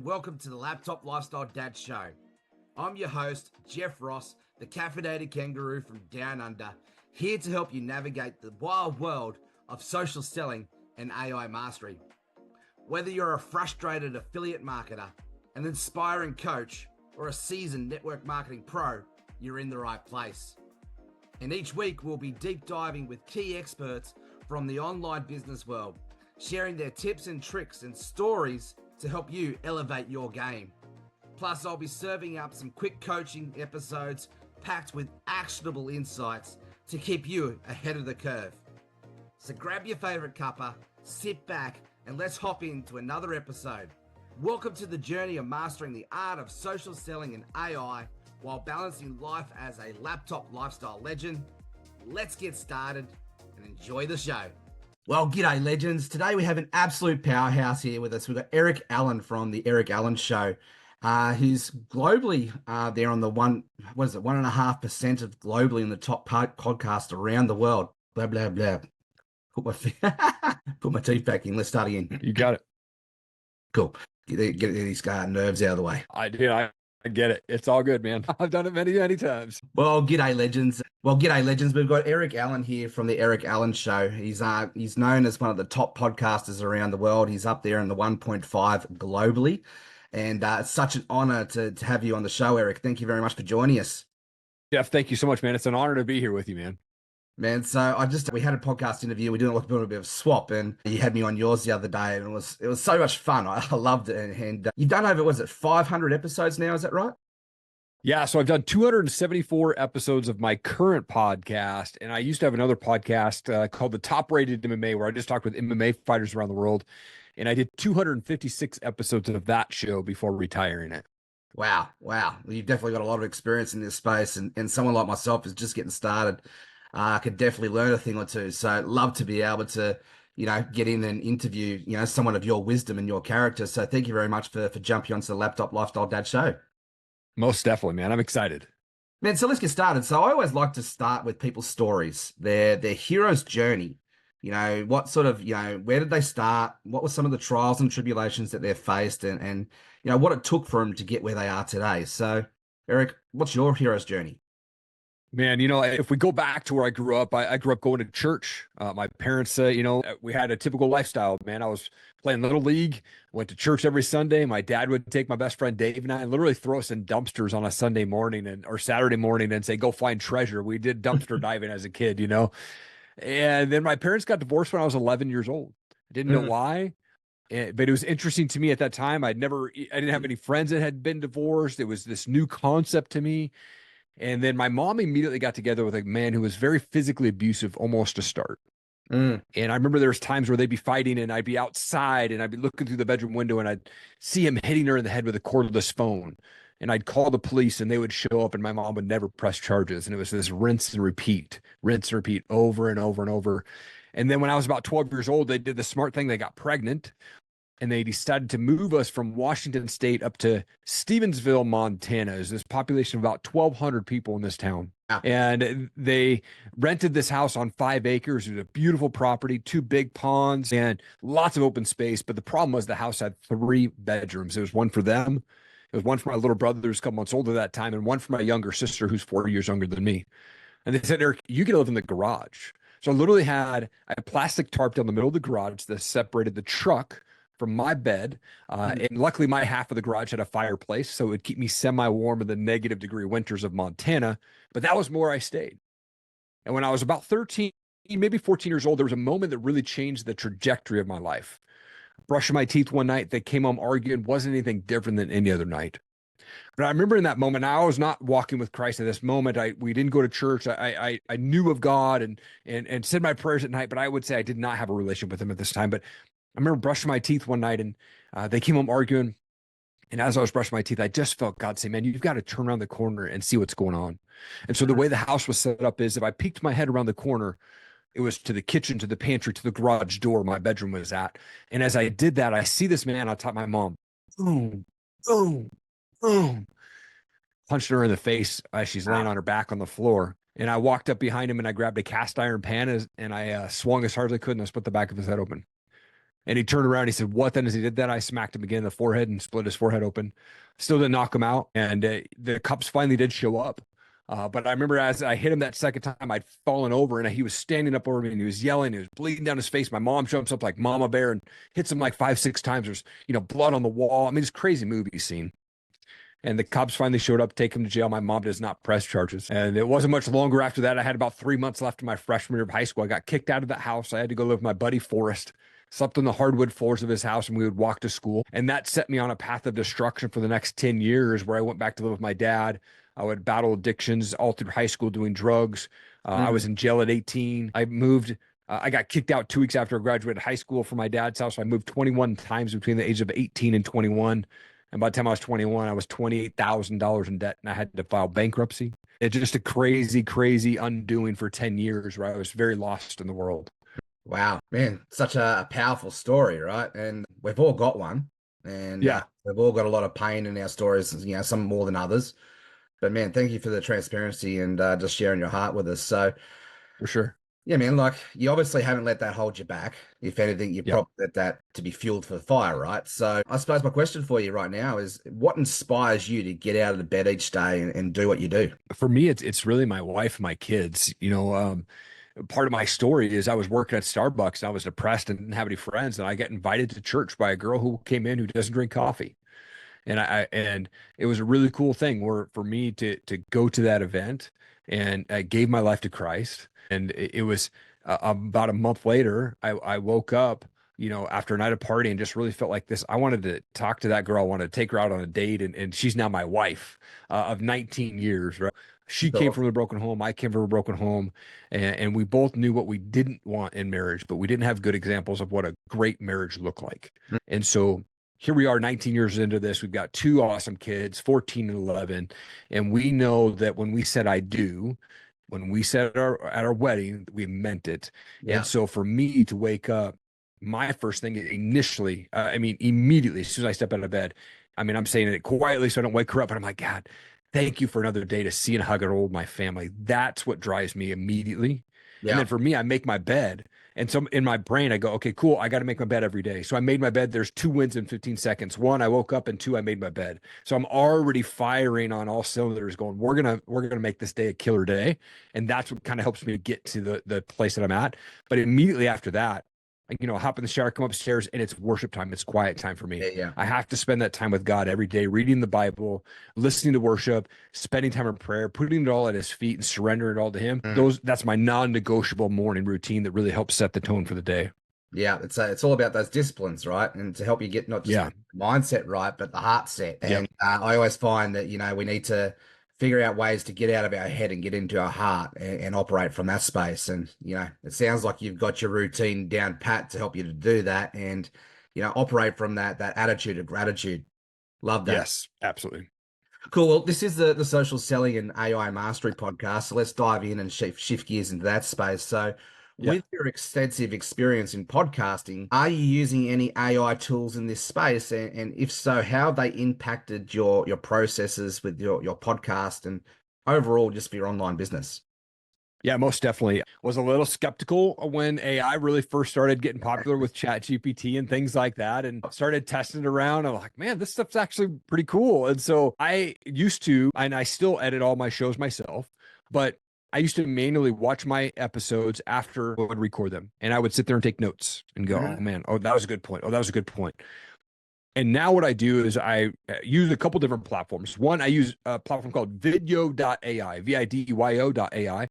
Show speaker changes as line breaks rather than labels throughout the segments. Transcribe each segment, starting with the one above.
Welcome to the Laptop Lifestyle Dad Show. I'm your host, Jeff Ross, the caffeinated kangaroo from Down Under, here to help you navigate the wild world of social selling and AI mastery. Whether you're a frustrated affiliate marketer, an inspiring coach, or a seasoned network marketing pro, you're in the right place. And each week we'll be deep diving with key experts from the online business world, sharing their tips and tricks and stories to help you elevate your game. Plus, I'll be serving up some quick coaching episodes packed with actionable insights to keep you ahead of the curve. So grab your favorite cuppa, sit back, and let's hop into another episode. Welcome to the journey of mastering the art of social selling and AI while balancing life as a laptop lifestyle legend. Let's get started and enjoy the show. Well, g'day legends. Today we have an absolute powerhouse here with us. We've got Erik Allen from the Erik Allen Show, who's globally there on the 1.5% of globally in the top podcast around the world. Blah, blah, blah. Put my teeth back in. Let's start again.
You got it.
Cool. Get these nerves out of the way.
I get it. It's all good, man. I've done it many, many times.
Well, g'day legends. We've got Erik Allen here from the Erik Allen Show. He's known as one of the top podcasters around the world. He's up there in the 1.5 globally. And it's such an honor to have you on the show, Erik. Thank you very much for joining us.
Jeff, thank you so much, man. It's an honor to be here with you, man.
Man, so we had a podcast interview. We did a little bit of a swap, and you had me on yours the other day, and it was so much fun. I loved it. And you've done over, 500 episodes now? Is that right?
Yeah, so I've done 274 episodes of my current podcast, and I used to have another podcast called The Top Rated MMA, where I just talked with MMA fighters around the world, and I did 256 episodes of that show before retiring it.
Wow. Well, you've definitely got a lot of experience in this space, and someone like myself is just getting started. I could definitely learn a thing or two. So I'd love to be able to, get in and interview, someone of your wisdom and your character. So thank you very much for jumping onto the Laptop Lifestyle Dad Show.
Most definitely, man. I'm excited.
Man, so let's get started. So I always like to start with people's stories, their hero's journey. What sort of, where did they start? What were some of the trials and tribulations that they faced and what it took for them to get where they are today? So, Erik, what's your hero's journey?
Man, if we go back to where I grew up, I grew up going to church. My parents, we had a typical lifestyle, man. I was playing Little League, went to church every Sunday. My dad would take my best friend Dave and I and literally throw us in dumpsters on a Sunday morning or Saturday morning and say, go find treasure. We did dumpster diving as a kid, And then my parents got divorced when I was 11 years old. I didn't know why. But it was interesting to me at that time. I didn't have any friends that had been divorced. It was this new concept to me. And then my mom immediately got together with a man who was very physically abusive almost to start. And I remember there was times where they'd be fighting and I'd be outside and I'd be looking through the bedroom window and I'd see him hitting her in the head with a cordless phone. And I'd call the police and they would show up and my mom would never press charges. And it was this rinse and repeat over and over and over. And then when I was about 12 years old, they did the smart thing. They got pregnant. And they decided to move us from Washington State up to Stevensville, Montana. There's this population of about 1,200 people in this town. Wow. And they rented this house on 5 acres. It was a beautiful property, 2 big ponds, and lots of open space. But the problem was the house had 3 bedrooms. There was one for them. It was one for my little brother who's a couple months older at that time, and one for my younger sister who's 4 years younger than me. And they said, Erik, you get to live in the garage. So I literally had a plastic tarp down the middle of the garage that separated the truck from my bed. And luckily my half of the garage had a fireplace, so it would keep me semi-warm in the -degree winters of Montana, but that was where I stayed. And when I was about 13, maybe 14 years old, there was a moment that really changed the trajectory of my life. Brushing my teeth one night, they came home arguing, wasn't anything different than any other night. But I remember in that moment, I was not walking with Christ at this moment. We didn't go to church. I knew of God and said my prayers at night, but I would say I did not have a relationship with him at this time. But I remember brushing my teeth one night and they came home arguing. And as I was brushing my teeth, I just felt God say, man, you've got to turn around the corner and see what's going on. And so the way the house was set up is if I peeked my head around the corner, it was to the kitchen, to the pantry, to the garage door my bedroom was at. And as I did that, I see this man on top of my mom. Boom, boom, boom. Punched her in the face as she's laying on her back on the floor. And I walked up behind him and I grabbed a cast iron pan and I swung as hard as I could and I split the back of his head open. And he turned around. He said, "What?" Then as he did that, I smacked him again in the forehead and split his forehead open. Still didn't knock him out. And the cops finally did show up. But I remember as I hit him that second time, I'd fallen over and he was standing up over me and he was yelling. He was bleeding down his face. My mom jumps up like Mama Bear and hits him like 5, 6 times. There's, blood on the wall. I mean, it's a crazy movie scene. And the cops finally showed up, take him to jail. My mom does not press charges. And it wasn't much longer after that. I had about 3 months left in my freshman year of high school. I got kicked out of that house. I had to go live with my buddy Forrest, slept on the hardwood floors of his house, and we would walk to school. And that set me on a path of destruction for the next 10 years where I went back to live with my dad. I would battle addictions all through high school doing drugs. I was in jail at 18. I moved. I got kicked out 2 weeks after I graduated high school from my dad's house. So I moved 21 times between the age of 18 and 21. And by the time I was 21, I was $28,000 in debt and I had to file bankruptcy. It's just a crazy, crazy undoing for 10 years where I was very lost in the world.
Wow, man, such a powerful story, right? And we've all got one. And we've all got a lot of pain in our stories, some more than others. But man, thank you for the transparency and just sharing your heart with us. So
for sure.
Yeah, man, like you obviously haven't let that hold you back. If anything, you probably let that to be fueled for the fire, right? So I suppose my question for you right now is what inspires you to get out of the bed each day and do what you do?
For me, it's really my wife and my kids. Part of my story is I was working at Starbucks and I was depressed and didn't have any friends. And I got invited to church by a girl who came in who doesn't drink coffee. And it was a really cool thing for me to go to that event, and I gave my life to Christ. And it was about a month later, I woke up, after a night of partying and just really felt like this. I wanted to talk to that girl. I wanted to take her out on a date. And she's now my wife of 19 years, right? She came from a broken home. I came from a broken home. And we both knew what we didn't want in marriage, but we didn't have good examples of what a great marriage looked like. And so here we are 19 years into this. We've got 2 awesome kids, 14 and 11. And we know that when we said I do, when we said at our wedding, we meant it. Yeah. And so for me to wake up, my first thing immediately, as soon as I step out of bed, I'm saying it quietly so I don't wake her up, but I'm like, God, thank you for another day to see and hug and hold my family. That's what drives me immediately. Yeah. And then for me, I make my bed. And so in my brain, I go, okay, cool. I got to make my bed every day. So I made my bed. There's 2 wins in 15 seconds. 1, I woke up, and 2, I made my bed. So I'm already firing on all cylinders going, we're going to make this day a killer day. And that's what kind of helps me to get to the place that I'm at. But immediately after that, hop in the shower, come upstairs, and it's worship time. It's quiet time for me. Yeah. I have to spend that time with God every day, reading the Bible, listening to worship, spending time in prayer, putting it all at his feet and surrendering it all to him. That's my non-negotiable morning routine that really helps set the tone for the day.
Yeah, it's all about those disciplines, right? And to help you get not just the mindset right, but the heart set. And I always find that, we need to figure out ways to get out of our head and get into our heart and operate from that space. And, it sounds like you've got your routine down pat to help you to do that and, operate from that attitude of gratitude. Love that.
Yes, absolutely.
Cool. Well, this is the Social Selling and AI Mastery podcast. So let's dive in and shift gears into that space. So with your extensive experience in podcasting, are you using any AI tools in this space? And if so, how have they impacted your processes with your podcast and overall just for your online business?
Yeah, most definitely. Was a little skeptical when AI really first started getting popular with ChatGPT and things like that, and started testing it around. I'm like, man, this stuff's actually pretty cool. And so I used to, and I still edit all my shows myself, but I used to manually watch my episodes after I would record them. And I would sit there and take notes and go, oh man, that was a good point. Oh, that was a good point. And now what I do is I use a couple different platforms. One, I use a platform called Video.ai, Video.ai.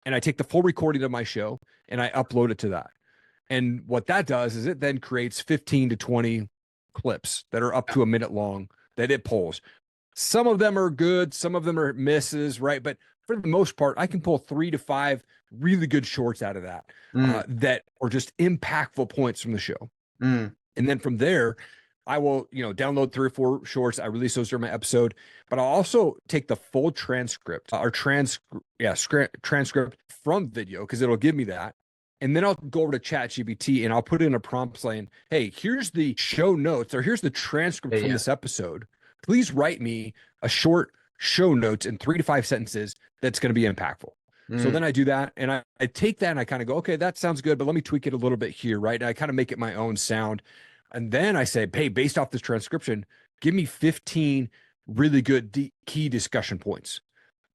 And I take the full recording of my show and I upload it to that. And what that does is it then creates 15 to 20 clips that are up to a minute long that it pulls. Some of them are good. Some of them are misses, right? But for the most part, I can pull 3 to 5 really good shorts out of that that are just impactful points from the show. And then from there, I will, download 3 or 4 shorts. I release those during my episode, but I'll also take the full transcript transcript from video because it'll give me that. And then I'll go over to ChatGPT and I'll put in a prompt saying, hey, here's the show notes or here's the transcript from this episode. Please write me a short show notes in 3 to 5 sentences that's going to be impactful. So
Mm.
then I do that and I take that and I kind of go, okay, that sounds good, but let me tweak it a little bit here, right? And I kind of make it my own sound. And then I say, hey, based off this transcription, give me 15 really good key discussion points.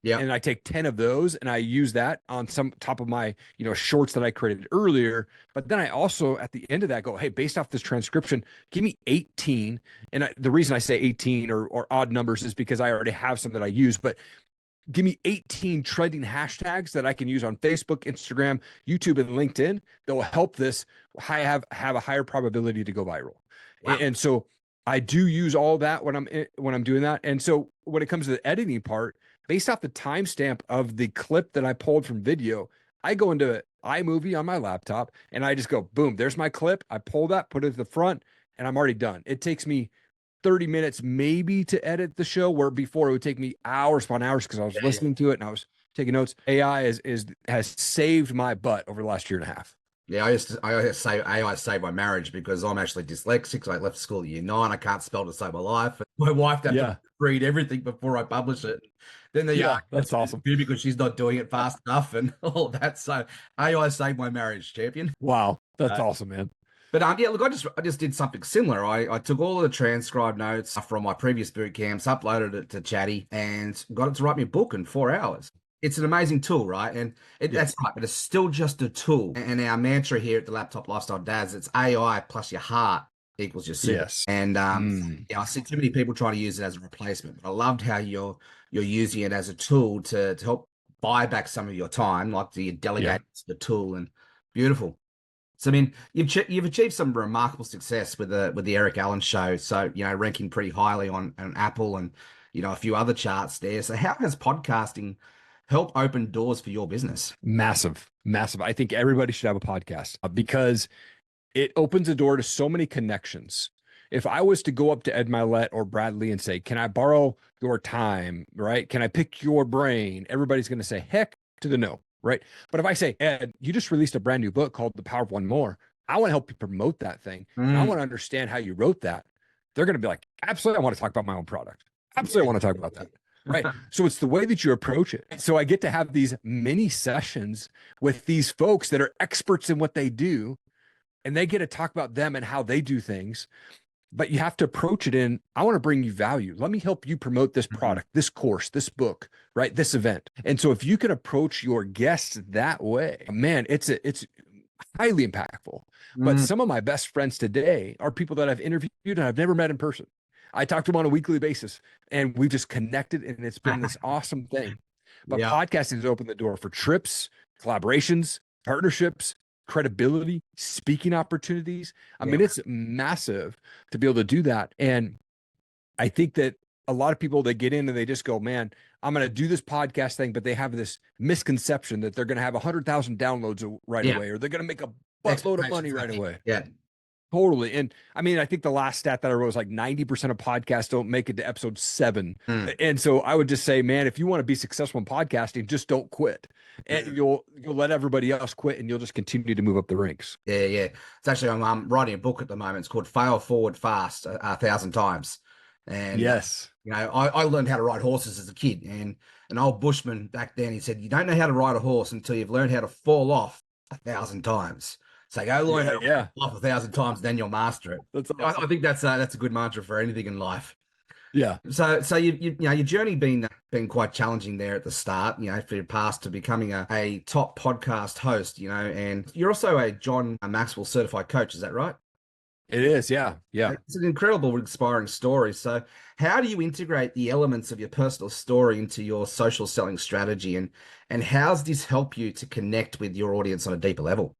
Yeah.
And I take 10 of those and I use that on some top of my, shorts that I created earlier. But then I also, at the end of that, go, hey, based off this transcription, give me 18. And the reason I say 18 or odd numbers is because I already have some that I use, but give me 18 trending hashtags that I can use on Facebook, Instagram, YouTube, and LinkedIn that will help this have a higher probability to go viral.
Wow.
And so I do use all that when I'm doing that. And so when it comes to the editing part, based off the timestamp of the clip that I pulled from video, I go into iMovie on my laptop and I just go, boom, there's my clip. I pull that, put it at the front, and I'm already done. It takes me 30 minutes maybe to edit the show, where before it would take me hours upon hours because I was listening to it and I was taking notes. AI has saved my butt over the last year and a half.
Yeah, I say AI saved my marriage because I'm actually dyslexic. So I left school at year 9. I can't spell to save my life. My wife had to read everything before I publish it. Then
that's awesome
because she's not doing it fast enough and all that. So AI saved my marriage, champion.
Wow, that's awesome, man.
But yeah, look, I just did something similar. I took all of the transcribed notes from my previous boot camps, uploaded it to Chatty, and got it to write me a book in 4 hours. It's an amazing tool, right? And that's right, but it's still just a tool. And our mantra here at the Laptop Lifestyle Dads, it's AI plus your heart equals your super.
Yes.
And I see too many people trying to use it as a replacement. But I loved how you're using it as a tool to help buy back some of your time, like you delegate the tool. And beautiful. So I mean, you've achieved some remarkable success with the Erik Allen Show. So ranking pretty highly on Apple and a few other charts there. So how has podcasting helped open doors for your business?
Massive. I think everybody should have a podcast because it opens the door to so many connections. If I was to go up to Ed Milet or Bradley and say, can I borrow your time, right? Can I pick your brain? Everybody's going to say, heck to the no, right? But if I say, Ed, you just released a brand new book called The Power of One More. I want to help you promote that thing. And I want to understand how you wrote that. They're going to be like, absolutely, I want to talk about my own product. Absolutely, I want to talk about that. Right. So it's the way that you approach it. So I get to have these mini sessions with these folks that are experts in what they do, and they get to talk about them and how they do things. But you have to approach it in, I want to bring you value. Let me help you promote this product, this course, this book, right? This event. And so if you can approach your guests that way, man, it's highly impactful. But some of my best friends today are people that I've interviewed and I've never met in person. I talk to them on a weekly basis and we've just connected and it's been this awesome thing. But podcasting has opened the door for trips, collaborations, partnerships, credibility, speaking opportunities. I mean, it's massive to be able to do that. And I think that a lot of people, they get in and they just go, man, I'm going to do this podcast thing, but they have this misconception that they're going to have 100,000 downloads right away, or they're going to make a buttload of money right away.
Yeah.
Totally. And I mean, I think the last stat that I wrote was like 90% of podcasts don't make it to episode 7. And so I would just say, man, if you want to be successful in podcasting, just don't quit. And you'll let everybody else quit and you'll just continue to move up the ranks.
Yeah. It's actually, I'm writing a book at the moment. It's called Fail Forward Fast 1,000 Times. And I learned how to ride horses as a kid. And an old bushman back then, he said, you don't know how to ride a horse until you've learned how to fall off 1,000 times. So go learn how to fall off 1,000 times, then you'll master it.
That's awesome.
I think that's a good mantra for anything in life.
Yeah.
So your journey been quite challenging there at the start, for your past to becoming a top podcast host, and you're also a John Maxwell certified coach. Is that right?
It is. Yeah.
It's an incredible, inspiring story. So how do you integrate the elements of your personal story into your social selling strategy, and how's this help you to connect with your audience on a deeper level?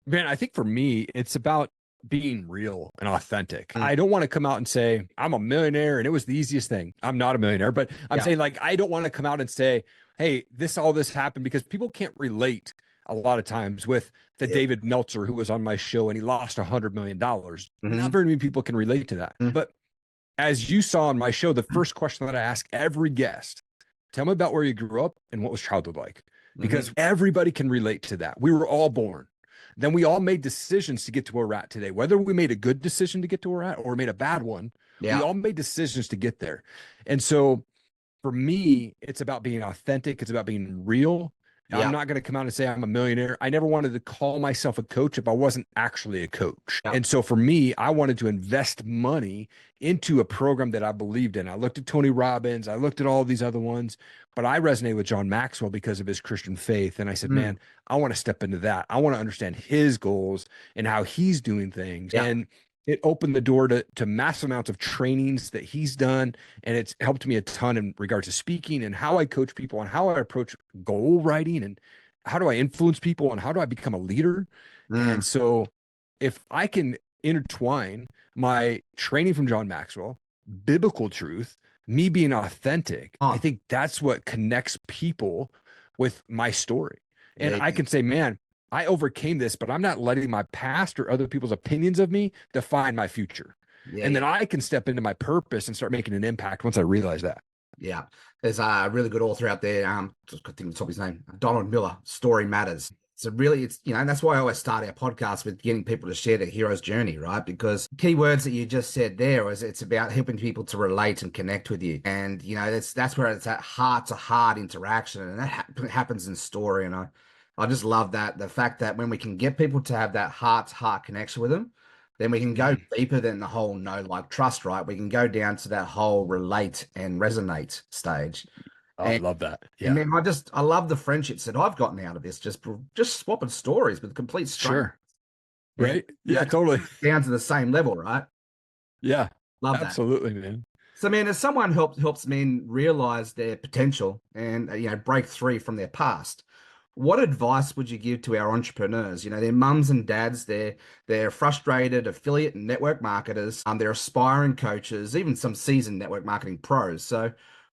Man, I think for me, it's about being real and authentic. I don't want to come out and say, I'm a millionaire and it was the easiest thing. I'm not a millionaire, but I'm saying, like, I don't want to come out and say, hey, all this happened, because people can't relate a lot of times with the David Meltzer who was on my show and he lost $100 million. Not very many people can relate to that. But as you saw on my show, the first question that I ask every guest, tell me about where you grew up and what was childhood like, because everybody can relate to that. We were all born. Then we all made decisions to get to where we're at today. Whether we made a good decision to get to where we're at or made a bad one, we all made decisions to get there. And so for me, it's about being authentic. It's about being real. I'm
Yeah.
not going to come out and say I'm a millionaire. I never wanted to call myself a coach if I wasn't actually a coach.
Yeah.
And so for me, I wanted to invest money into a program that I believed in. I looked at Tony Robbins, I looked at all these other ones, but I resonate with John Maxwell because of his Christian faith. And I said, man, I want to step into that. I want to understand his goals and how he's doing things.
Yeah.
And it opened the door to massive amounts of trainings that he's done. And it's helped me a ton in regards to speaking and how I coach people and how I approach goal writing and how do I influence people and how do I become a leader. And so if I can intertwine my training from John Maxwell, biblical truth, me being authentic, I think that's what connects people with my story. And I can say, man, I overcame this, but I'm not letting my past or other people's opinions of me define my future. And then I can step into my purpose and start making an impact once I realize that.
Yeah. There's a really good author out there. I think the top of his name, Donald Miller, Story Matters. So really, and that's why I always start our podcast with getting people to share their hero's journey, right? Because key words that you just said there is it's about helping people to relate and connect with you. And, that's where it's that heart to heart interaction. And that happens in story. And I just love that. The fact that when we can get people to have that heart to heart connection with them, then we can go deeper than the whole know, like, trust, right? We can go down to that whole relate and resonate stage.
I love that. Yeah.
And man, I love the friendships that I've gotten out of this, just swapping stories with complete strangers.
Sure. Right. Yeah, totally.
Down to the same level, right?
Yeah.
Love that.
Absolutely, man.
So, man, as someone helps men realize their potential and, break free from their past, what advice would you give to our entrepreneurs? They're mums and dads, they're frustrated affiliate and network marketers, they're aspiring coaches, even some seasoned network marketing pros. So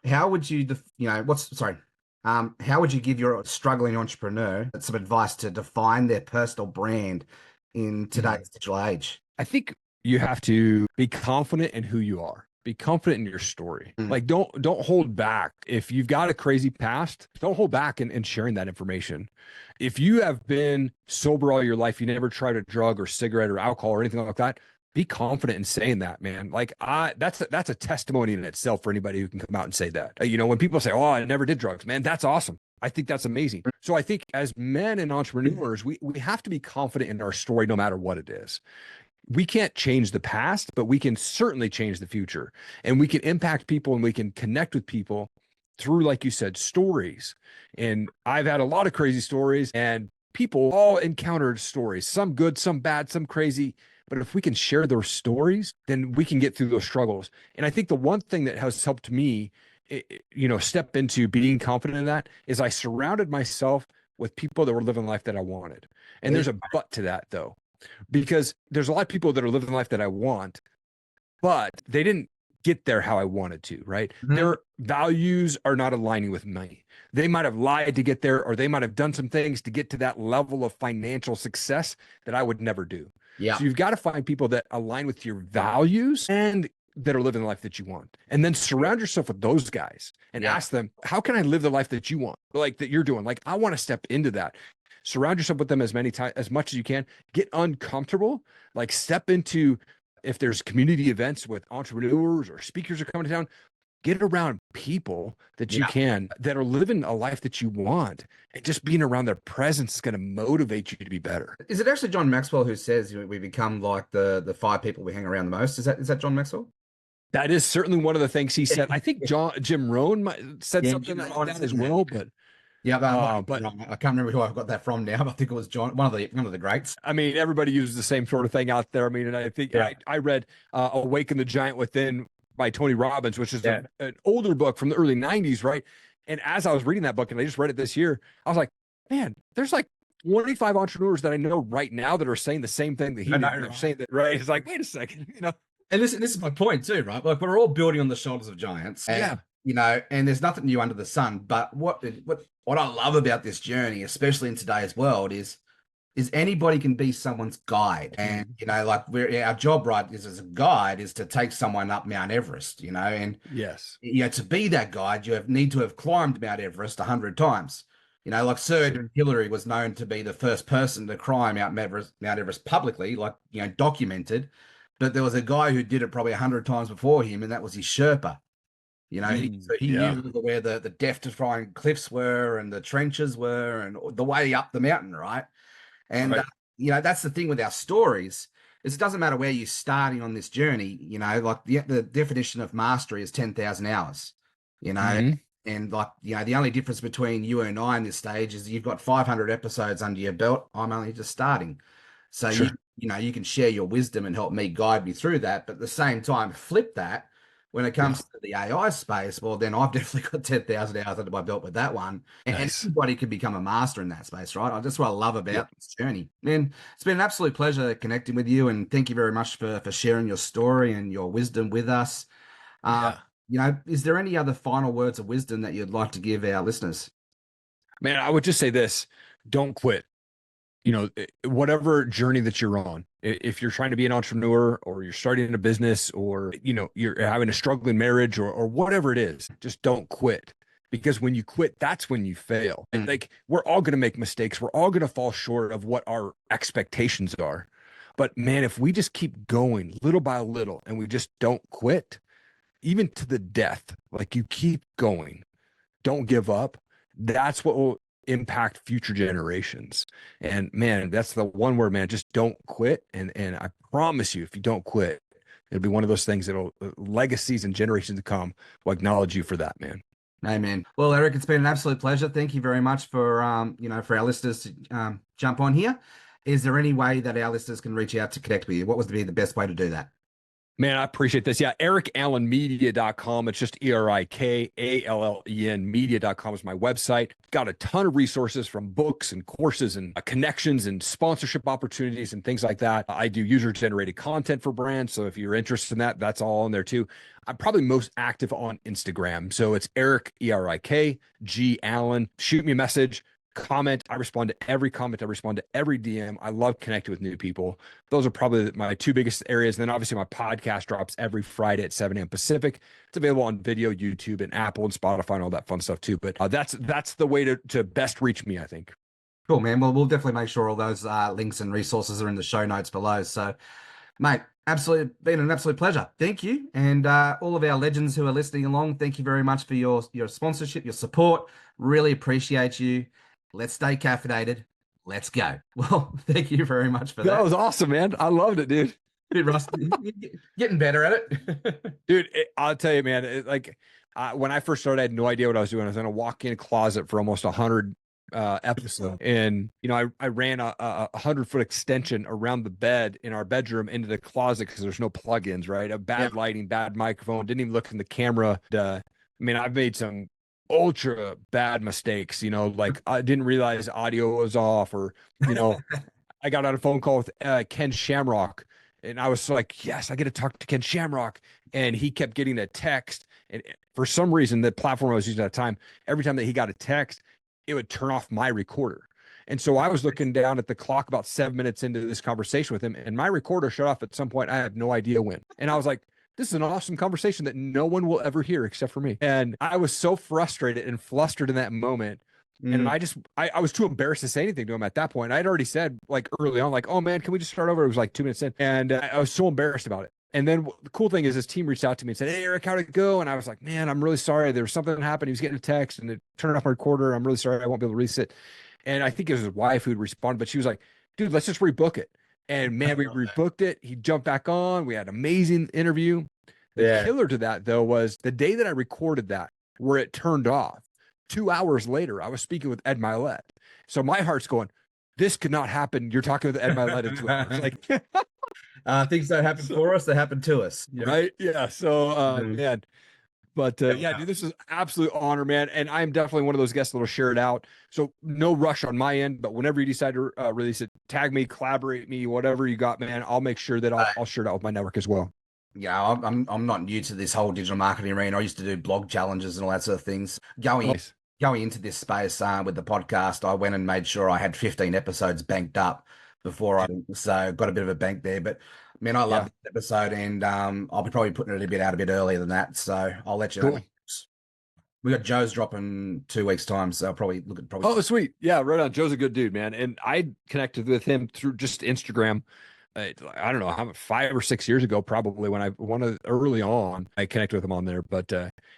how would you, how would you give your struggling entrepreneur some advice to define their personal brand in today's digital age?
I think you have to be confident in who you are. Be confident in your story. Like don't hold back. If you've got a crazy past, don't hold back in sharing that information. If you have been sober all your life, you never tried a drug or cigarette or alcohol or anything like that, be confident in saying that, man. Like that's a testimony in itself for anybody who can come out and say that. When people say, "Oh, I never did drugs," man, that's awesome. I think that's amazing. So I think as men and entrepreneurs, we have to be confident in our story no matter what it is. We can't change the past, but we can certainly change the future, and we can impact people and we can connect with people through, like you said, stories. And I've had a lot of crazy stories, and people all encountered stories, some good, some bad, some crazy. But if we can share those stories, then we can get through those struggles. And I think the one thing that has helped me, step into being confident in that is I surrounded myself with people that were living the life that I wanted. And there's a but to that, though. Because there's a lot of people that are living the life that I want, but they didn't get there how I wanted to, right? Their values are not aligning with me. They might have lied to get there, or they might have done some things to get to that level of financial success that I would never do.
Yeah.
So you've got to find people that align with your values and that are living the life that you want. And then surround yourself with those guys and ask them, how can I live the life that you want? Like that you're doing? Like, I want to step into that. Surround yourself with them as much as you can. Get uncomfortable. Like step into, if there's community events with entrepreneurs or speakers are coming to town, get around people that you can, that are living a life that you want. And just being around their presence is going to motivate you to be better.
Is it actually John Maxwell who says we become like the 5 people we hang around the most? Is that John Maxwell?
That is certainly one of the things he said. I think Jim Rohn said something like that as well, but
yeah, but I can't remember who I got that from now. But I think it was John, one of the greats.
I mean, everybody uses the same sort of thing out there. I mean, and I think I read "Awaken the Giant Within" by Tony Robbins, which is an older book from the early '90s, right? And as I was reading that book, and I just read it this year, I was like, man, there's like 25 entrepreneurs that I know right now that are saying the same thing that he did. They're saying that, right? It's like, wait a second,
And this is my point too, right? Like we're all building on the shoulders of giants. And, and there's nothing new under the sun. But what I love about this journey, especially in today's world, is anybody can be someone's guide. And, like our job, right, is as a guide is to take someone up Mount Everest, and to be that guide, you need to have climbed Mount Everest 100 times. Like Sir Hillary was known to be the first person to climb Mount Everest publicly, like, documented. But there was a guy who did it probably 100 times before him, and that was his Sherpa. You know, he
Yeah.
knew where the death defying cliffs were and the trenches were and the way up the mountain, right? And
Right.
that's the thing with our stories is it doesn't matter where you're starting on this journey. Like the definition of mastery is 10,000 hours. You know,
Hmm.
and like the only difference between you and I in this stage is you've got 500 episodes under your belt. I'm only just starting, so
Sure.
you can share your wisdom and help me guide me through that. But at the same time, flip that when it
Yeah.
comes to the AI space, well, then I've definitely got 10,000 hours under my belt with that one. And
Nice.
everybody can become a master in that space, right? That's what I love
Yep.
about this journey. And it's been an absolute pleasure connecting with you. And thank you very much for sharing your story and your wisdom with us. Uh,
Yeah.
is there any other final words of wisdom that you'd like to give our listeners?
Man, I would just say this: don't quit. Whatever journey that you're on, if you're trying to be an entrepreneur or you're starting a business or, you're having a struggling marriage or whatever it is, just don't quit. Because when you quit, that's when you fail. And like, we're all going to make mistakes. We're all going to fall short of what our expectations are. But man, if we just keep going little by little and we just don't quit, even to the death, like you keep going, don't give up. That's what will impact future generations. And man, that's the one word, man, just don't quit. And I promise you, if you don't quit, it'll be one of those things that'll legacies and generations to come will acknowledge you for that, man.
Amen. Well, Erik, it's been an absolute pleasure. Thank you very much for for our listeners to jump on here. Is there any way that our listeners can reach out to connect with you? What would be the best way to do that?
Man, I appreciate this. Yeah, ErikAllenMedia.com. It's just ErikAllen media.com is my website. Got a ton of resources from books and courses and connections and sponsorship opportunities and things like that. I do user-generated content for brands. So if you're interested in that, that's all in there too. I'm probably most active on Instagram. So it's Erik, ErikG Allen. Shoot me a message. Comment. I respond to every comment. I respond to every DM. I love connecting with new people. Those are probably my two biggest areas. And then obviously my podcast drops every Friday at 7 a.m. Pacific. It's available on video, YouTube, and Apple and Spotify and all that fun stuff too. But that's the way to best reach me, I think.
Cool, man. Well, we'll definitely make sure all those links and resources are in the show notes below. So, mate, absolutely been an absolute pleasure. Thank you. And all of our legends who are listening along, thank you very much for your sponsorship, your support. Really appreciate you. Let's stay caffeinated. Let's go. Well, thank you very much for that.
That was awesome, man. I loved it, dude.
Dude, Russ, getting better at it.
Dude, I'll tell you, man, when I first started, I had no idea what I was doing. I was in a walk-in closet for almost 100 episodes. And, I ran a 100-foot extension around the bed in our bedroom into the closet because there's no plugins, right? A bad lighting, bad microphone, didn't even look in the camera. I've made some ultra bad mistakes, like I didn't realize audio was off or, I got on a phone call with Ken Shamrock and I was like, yes, I get to talk to Ken Shamrock. And he kept getting a text. And for some reason, the platform I was using at the time, every time that he got a text, it would turn off my recorder. And so I was looking down at the clock about 7 minutes into this conversation with him and my recorder shut off at some point. I have no idea when. And I was like, this is an awesome conversation that no one will ever hear except for me. And I was so frustrated and flustered in that moment. And I was too embarrassed to say anything to him at that point. I'd already said like early on, like, oh man, can we just start over? It was like 2 minutes in. And I was so embarrassed about it. And then the cool thing is his team reached out to me and said, hey, Erik, how'd it go? And I was like, man, I'm really sorry. There was something that happened. He was getting a text and it turned off my recorder. I'm really sorry. I won't be able to release it. And I think it was his wife who'd respond, but she was like, dude, let's just rebook it. And man, we rebooked it. He jumped back on. We had an amazing interview. The killer to that, though, was the day that I recorded that, where it turned off. 2 hours later, I was speaking with Ed Milet. So my heart's going, this could not happen. You're talking with Ed Milet in 2 hours. Like,
things don't happen for us, they happen to us.
Right? Yeah. So, man. But yeah, dude, this is absolute honor, man. And I'm definitely one of those guests that'll share it out. So no rush on my end, but whenever you decide to release it, tag me, collaborate me, whatever you got, man. I'll make sure that I'll share it out with my network as well.
Yeah, I'm not new to this whole digital marketing arena. I used to do blog challenges and all that sort of things. Going into this space with the podcast, I went and made sure I had 15 episodes banked up before so got a bit of a bank there. But man, I love this episode, and I'll be probably putting it out a bit earlier than that. So I'll let you know. We got Joe's dropping 2 weeks time, so I'll probably look at
Oh, sweet. Yeah, right on. Joe's a good dude, man. And I connected with him through just Instagram. I don't know, how 5 or 6 years ago, probably when early on, I connected with him on there. But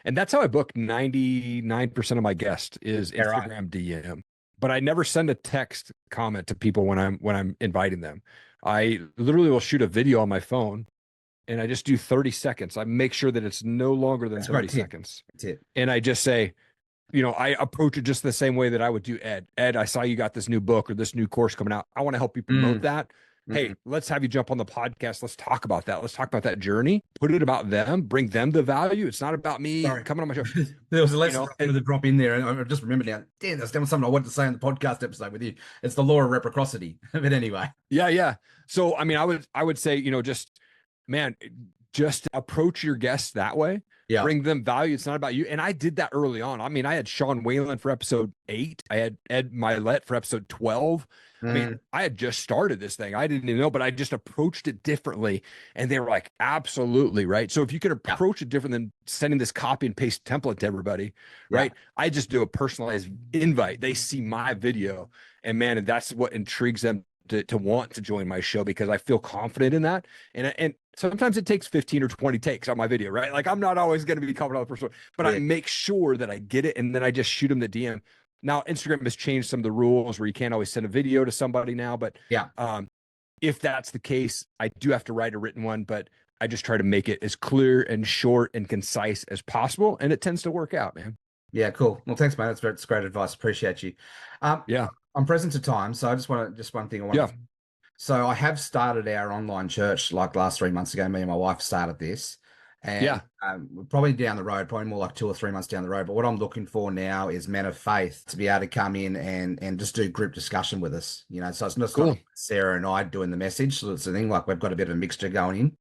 and that's how I book 99% of my guests is
Yeah, right.
Instagram DM. But I never send a text comment to people when I'm inviting them. I literally will shoot a video on my phone and I just do 30 seconds. I make sure that it's no longer than
That's a
30
great tip.
seconds.
Tip.
And I just say, I approach it just the same way that I would do Ed. Ed, I saw you got this new book or this new course coming out. I want to help you promote
Mm.
that. Hey, let's have you jump on the podcast. Let's talk about that. Let's talk about that journey. Put it about them. Bring them the value. It's not about me
Sorry.
coming on my show.
There was a lesson
know,
I wanted to drop in there, and I just remembered now. Damn, that's something I wanted to say in the podcast episode with you. It's the law of reciprocity. But anyway,
yeah. So I mean, I would say, just approach your guests that way.
yeah,
Bring them value. It's not about you. And I did that early on. I mean, I had Sean Whalen for episode 8. I had Ed Milet for episode 12. I mean, I had just started this thing. I didn't even know, but I just approached it differently. And they were like, absolutely, right? So if you can approach it different than sending this copy and paste template to everybody, right? I just do a personalized invite. They see my video, and man, that's what intrigues them to want to join my show, because I feel confident in that. And sometimes it takes 15 or 20 takes on my video, right? Like, I'm not always going to be confident on the first one, but I make sure that I get it, and then I just shoot them the DM. Now, Instagram has changed some of the rules where you can't always send a video to somebody now, but if that's the case, I do have to write a written one, but I just try to make it as clear and short and concise as possible, and it tends to work out, man.
Yeah, cool. Well, thanks, mate. That's great advice. Appreciate you. I'm present to time, so I just one thing I want. So I have started our online church like last 3 months ago. Me and my wife started this, and we're probably down the road, probably more like 2 or 3 months down the road. But what I'm looking for now is men of faith to be able to come in and just do group discussion with us. So it's not cool. Sarah and I doing the message. So it's a thing like we've got a bit of a mixture going in.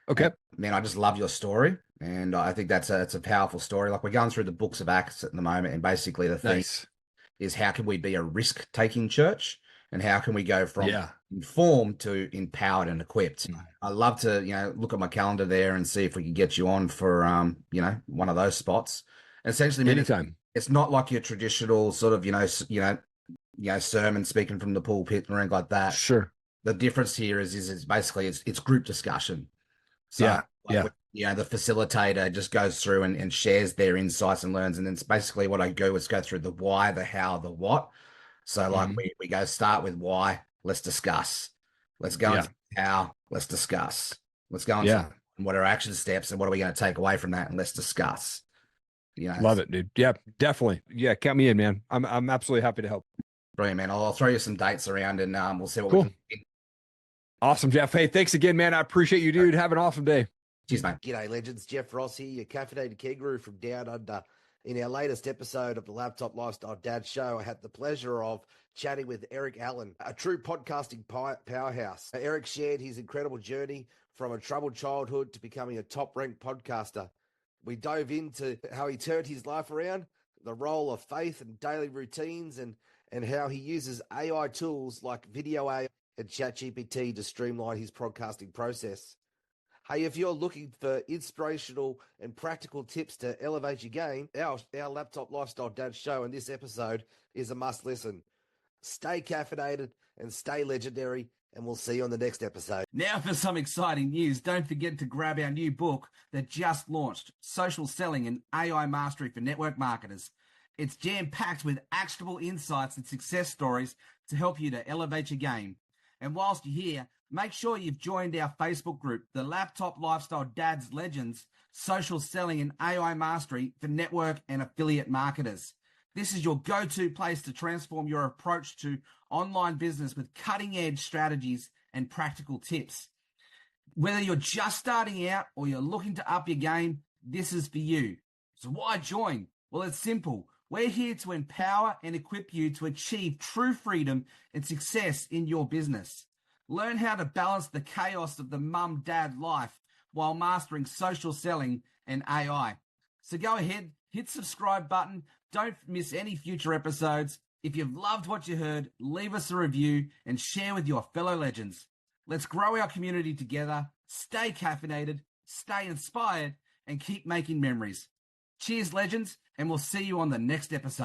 Okay,
and, man, I just love your story, and I think it's a powerful story. Like, we're going through the books of Acts at the moment, and basically the thing is, how can we be a risk-taking church, and how can we go from informed to empowered and equipped? I love to look at my calendar there and see if we can get you on for one of those spots. And essentially,
anytime.
It's not like your traditional sort of sermon speaking from the pulpit or anything like that.
Sure.
The difference here is basically it's group discussion. So the facilitator just goes through and shares their insights and learns. And then it's basically what I do is go through the why, the how, the what. So like we go start with why, let's discuss. Let's go into how, let's discuss. Let's go into what are action steps and what are we going to take away from that, and let's discuss.
Love it, dude. Yeah, definitely. Yeah, count me in, man. I'm absolutely happy to help.
Brilliant, man. I'll throw you some dates around, and we'll see what we can do.
Awesome, Jeff. Hey, thanks again, man. I appreciate you, dude. Have an awesome day.
Cheers, mate.
G'day, legends. Jeff Ross here, your caffeinated kangaroo from Down Under. In our latest episode of the Laptop Lifestyle Dad Show, I had the pleasure of chatting with Erik Allen, a true podcasting powerhouse. Erik shared his incredible journey from a troubled childhood to becoming a top-ranked podcaster. We dove into how he turned his life around, the role of faith and daily routines, and how he uses AI tools like Video.ai and ChatGPT to streamline his podcasting process. Hey, if you're looking for inspirational and practical tips to elevate your game, our Laptop Lifestyle Dad Show and this episode is a must listen. Stay caffeinated and stay legendary, and we'll see you on the next episode.
Now for some exciting news. Don't forget to grab our new book that just launched, Social Selling and AI Mastery for Network Marketers. It's jam-packed with actionable insights and success stories to help you to elevate your game. And whilst you're here, make sure you've joined our Facebook group, the Laptop Lifestyle Dads Legends, Social Selling and AI Mastery for Network and Affiliate Marketers. This is your go-to place to transform your approach to online business with cutting-edge strategies and practical tips. Whether you're just starting out or you're looking to up your game, this is for you. So why join? Well, it's simple. We're here to empower and equip you to achieve true freedom and success in your business. Learn how to balance the chaos of the mum-dad life while mastering social selling and AI. So go ahead, hit subscribe button. Don't miss any future episodes. If you've loved what you heard, leave us a review and share with your fellow legends. Let's grow our community together, stay caffeinated, stay inspired, and keep making memories. Cheers, legends, and we'll see you on the next episode.